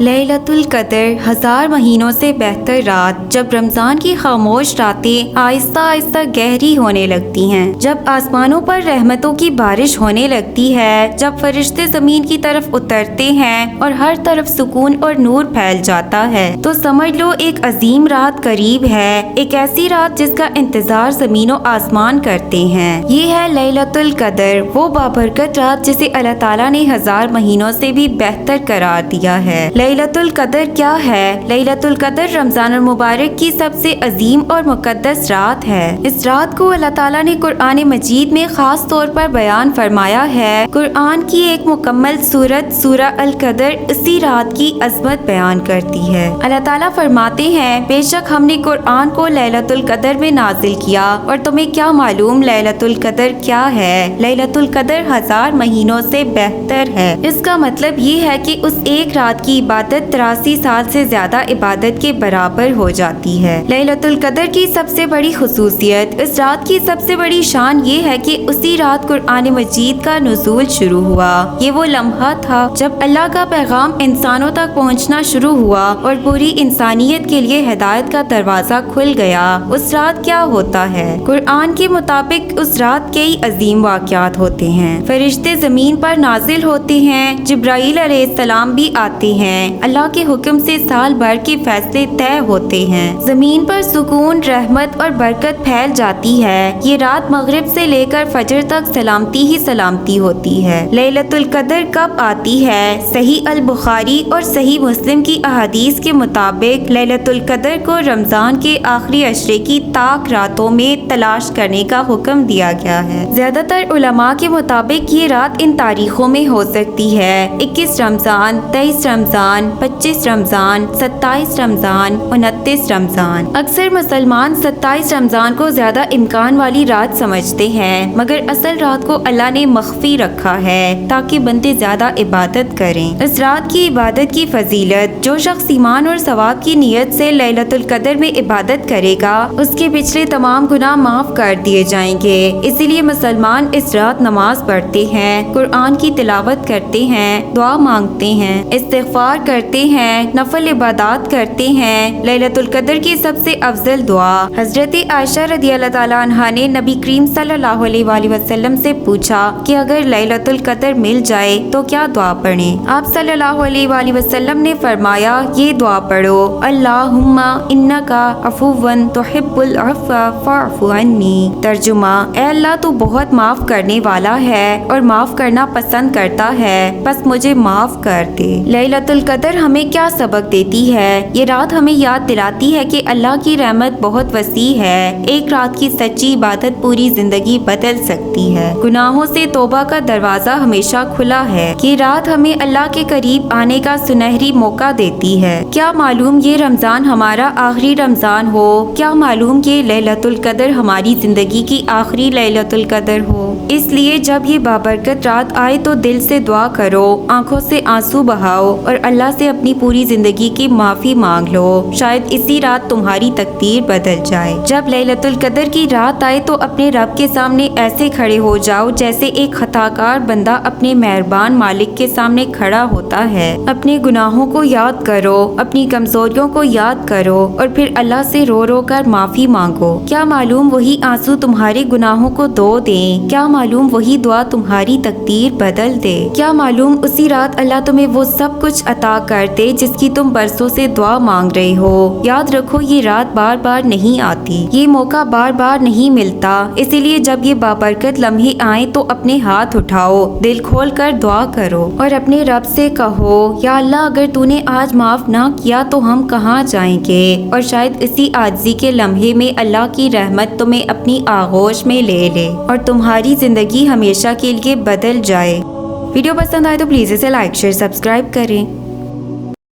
لیلۃ القدر 1000 مہینوں سے بہتر رات، جب رمضان کی خاموش راتیں آہستہ آہستہ گہری ہونے لگتی ہیں، جب آسمانوں پر رحمتوں کی بارش ہونے لگتی ہے، جب فرشتے زمین کی طرف اترتے ہیں اور ہر طرف سکون اور نور پھیل جاتا ہے، تو سمجھ لو ایک عظیم رات قریب ہے، ایک ایسی رات جس کا انتظار زمین و آسمان کرتے ہیں۔ یہ ہے لیلۃ القدر، وہ بابرکت رات جسے اللہ تعالیٰ نے 1000 مہینوں سے بھی بہتر قرار دیا ہے۔ لیلۃ القدر کیا ہے؟ لیلۃ القدر رمضان المبارک کی سب سے عظیم اور مقدس رات ہے۔ اس رات کو اللہ تعالیٰ نے قرآن مجید میں خاص طور پر بیان فرمایا ہے۔ قرآن کی ایک مکمل سورت سورہ القدر اسی رات کی عظمت بیان کرتی ہے۔ اللہ تعالیٰ فرماتے ہیں، بے شک ہم نے قرآن کو لیلۃ القدر میں نازل کیا، اور تمہیں کیا معلوم لیلۃ القدر کیا ہے؟ لیلۃ القدر 1000 مہینوں سے بہتر ہے۔ اس کا مطلب یہ ہے کہ اس ایک رات کی عبادت 83 سال سے زیادہ عبادت کے برابر ہو جاتی ہے۔ لیلۃ القدر کی سب سے بڑی خصوصیت، اس رات کی سب سے بڑی شان یہ ہے کہ اسی رات قرآن مجید کا نزول شروع ہوا۔ یہ وہ لمحہ تھا جب اللہ کا پیغام انسانوں تک پہنچنا شروع ہوا اور پوری انسانیت کے لیے ہدایت کا دروازہ کھل گیا۔ اس رات کیا ہوتا ہے؟ قرآن کے مطابق اس رات کئی عظیم واقعات ہوتے ہیں۔ فرشتے زمین پر نازل ہوتے ہیں، جبرائیل علیہ السلام بھی آتے ہیں، اللہ کے حکم سے سال بھر کے فیصلے طے ہوتے ہیں، زمین پر سکون، رحمت اور برکت پھیل جاتی ہے۔ یہ رات مغرب سے لے کر فجر تک سلامتی ہی سلامتی ہوتی ہے۔ لیلۃ القدر کب آتی ہے؟ صحیح البخاری اور صحیح مسلم کی احادیث کے مطابق لیلۃ القدر کو رمضان کے آخری عشرے کی تاک راتوں میں تلاش کرنے کا حکم دیا گیا ہے۔ زیادہ تر علماء کے مطابق یہ رات ان تاریخوں میں ہو سکتی ہے: 21 رمضان، 23 رمضان، 25 رمضان، 27 رمضان، 29 رمضان۔ اکثر مسلمان 27 رمضان کو زیادہ امکان والی رات سمجھتے ہیں، مگر اصل رات کو اللہ نے مخفی رکھا ہے تاکہ بندے زیادہ عبادت کریں۔ اس رات کی عبادت کی فضیلت: جو شخص ایمان اور ثواب کی نیت سے لیلۃ القدر میں عبادت کرے گا، اس کے پچھلے تمام گناہ معاف کر دیے جائیں گے۔ اسی لیے مسلمان اس رات نماز پڑھتے ہیں، قرآن کی تلاوت کرتے ہیں، دعا مانگتے ہیں، استغفار کرتے ہیں، نفل عبادات کرتے ہیں۔ لیلۃ القدر کی سب سے افضل دعا: حضرت عائشہ رضی اللہ تعالیٰ عنہا نے نبی کریم صلی اللہ علیہ وآلہ وسلم سے پوچھا کہ اگر لیلۃ القدر مل جائے تو کیا دعا پڑھیں؟ آپ صلی اللہ علیہ وآلہ وسلم نے فرمایا، یہ دعا پڑھو: اللہم انکا عفو تحب العفو فاعف عنی۔ ترجمہ: اے اللہ تو بہت معاف کرنے والا ہے اور معاف کرنا پسند کرتا ہے، بس مجھے معاف کر دے۔ لیلۃ القدر ہمیں کیا سبق دیتی ہے؟ یہ رات ہمیں یاد دلاتی ہے کہ اللہ کی رحمت بہت وسیع ہے۔ ایک رات کی سچی عبادت پوری زندگی بدل سکتی ہے۔ گناہوں سے توبہ کا دروازہ ہمیشہ کھلا ہے۔ یہ رات ہمیں اللہ کے قریب آنے کا سنہری موقع دیتی ہے۔ کیا معلوم یہ رمضان ہمارا آخری رمضان ہو؟ کیا معلوم کہ لیلۃ القدر ہماری زندگی کی آخری لیلۃ القدر ہو؟ اس لیے جب یہ بابرکت رات آئے تو دل سے دعا کرو، آنکھوں سے آنسو بہاؤ اور اللہ سے اپنی پوری زندگی کی معافی مانگ لو۔ شاید اسی رات تمہاری تقدیر بدل جائے۔ جب لیلۃ القدر کی رات آئے تو اپنے رب کے سامنے ایسے کھڑے ہو جاؤ جیسے ایک خطاکار بندہ اپنے مہربان مالک کے سامنے کھڑا ہوتا ہے۔ اپنے گناہوں کو یاد کرو، اپنی کمزوریوں کو یاد کرو اور پھر اللہ سے رو رو کر معافی مانگو۔ کیا معلوم وہی آنسو تمہارے گناہوں کو دھو دیں، کیا معلوم وہی دعا تمہاری تقدیر بدل دے، کیا معلوم اسی رات اللہ تمہیں وہ سب کچھ عطا کر دے جس کی تم برسوں سے دعا مانگ رہے ہو۔ یاد رکھو یہ رات بار بار نہیں آتی، یہ موقع بار بار نہیں ملتا، اسی لیے جب یہ بابرکت لمحے آئیں تو اپنے ہاتھ اٹھاؤ، دل کھول کر دعا کرو اور اپنے رب سے کہو، یا اللہ اگر تو نے آج معاف نہ کیا تو ہم کہاں جائیں گے؟ اور شاید اسی عاجزی کے لمحے میں اللہ کی رحمت تمہیں اپنی آغوش میں لے لے اور تمہاری زندگی ہمیشہ کے لیے بدل جائے۔ ویڈیو پسند آئے تو پلیز اسے لائک، شیئر، سبسکرائب کریں۔